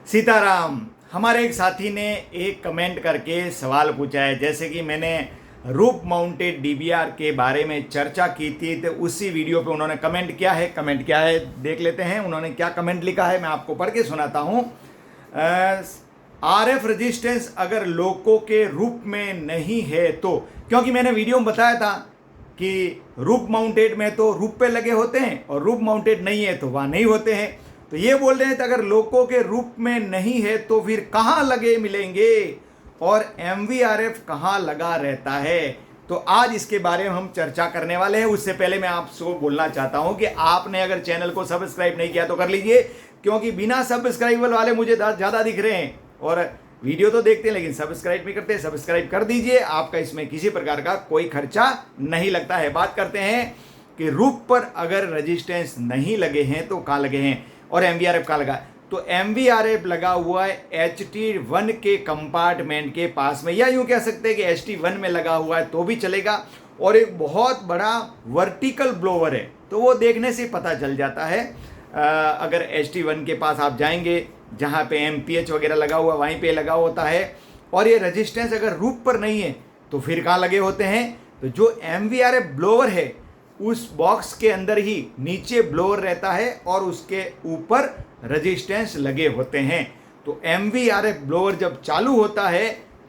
सीताराम। हमारे एक साथी ने एक कमेंट करके सवाल पूछा है, जैसे कि मैंने रूप माउंटेड डीबीआर के बारे में चर्चा की थी, तो उसी वीडियो पे उन्होंने कमेंट किया है देख लेते हैं। उन्होंने क्या कमेंट लिखा है, मैं आपको पढ़ के सुनाता हूँ। आरएफ रेजिस्टेंस अगर लोको के रूप में नहीं है तो, क्योंकि मैंने वीडियो में बताया था कि रूप माउंटेड में तो रूप पे लगे होते हैं और रूप माउंटेड नहीं है तो वहाँ नहीं होते हैं। तो ये बोल रहे हैं, तो अगर लोको के रूप में नहीं है तो फिर कहाँ लगे मिलेंगे और एमवीआरएफ कहाँ लगा रहता है। तो आज इसके बारे में हम चर्चा करने वाले हैं। उससे पहले मैं आपसे बोलना चाहता हूं कि आपने अगर चैनल को सब्सक्राइब नहीं किया तो कर लीजिए, क्योंकि बिना सब्सक्राइबर वाले मुझे ज़्यादा दिख रहे हैं और वीडियो तो देखते हैं लेकिन सब्सक्राइब नहीं करते। सब्सक्राइब कर दीजिए, आपका इसमें किसी प्रकार का कोई खर्चा नहीं लगता है। बात करते हैं कि रूप पर अगर रजिस्टेंस नहीं लगे हैं तो कहाँ लगे हैं और एमवीआरएफ कहाँ लगा। तो एमवीआरएफ लगा हुआ है HT1 के कंपार्टमेंट के पास में, या यूं कह सकते हैं कि HT1 में लगा हुआ है तो भी चलेगा। और एक बहुत बड़ा वर्टिकल ब्लोवर है, तो वो देखने से पता चल जाता है। अगर HT1 के पास आप जाएंगे जहाँ पे MPH वगैरह लगा हुआ, वहीं पे लगा होता है। और ये रजिस्टेंस अगर रूप पर नहीं है तो फिर कहाँ लगे होते हैं। तो जो एमवीआरएफ ब्लोवर है उस बॉक्स के अंदर ही नीचे ब्लोअर रहता है और उसके ऊपर रजिस्टेंस लगे होते हैं। तो एमवीआरएफ ब्लोअर जब चालू होता है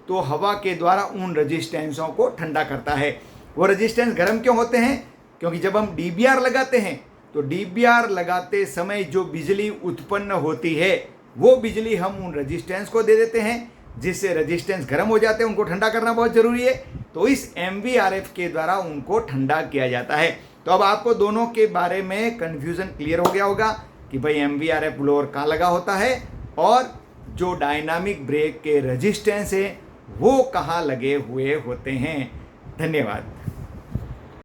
तो हवा के द्वारा उन रजिस्टेंसों को ठंडा करता है। वो रजिस्टेंस गर्म क्यों होते हैं? क्योंकि जब हम डीबीआर लगाते हैं तो डीबीआर लगाते समय जो बिजली उत्पन्न होती है वो बिजली हम उन रजिस्टेंस को दे देते हैं, जिससे रजिस्टेंस गर्म हो जाते हैं। उनको ठंडा करना बहुत ज़रूरी है, तो इस एमवीआरएफ के द्वारा उनको ठंडा किया जाता है। तो अब आपको दोनों के बारे में कन्फ्यूज़न क्लियर हो गया होगा कि भाई एमवीआरएफ ब्लोअर कहाँ लगा होता है और जो डायनामिक ब्रेक के रजिस्टेंस है वो कहाँ लगे हुए होते हैं। धन्यवाद।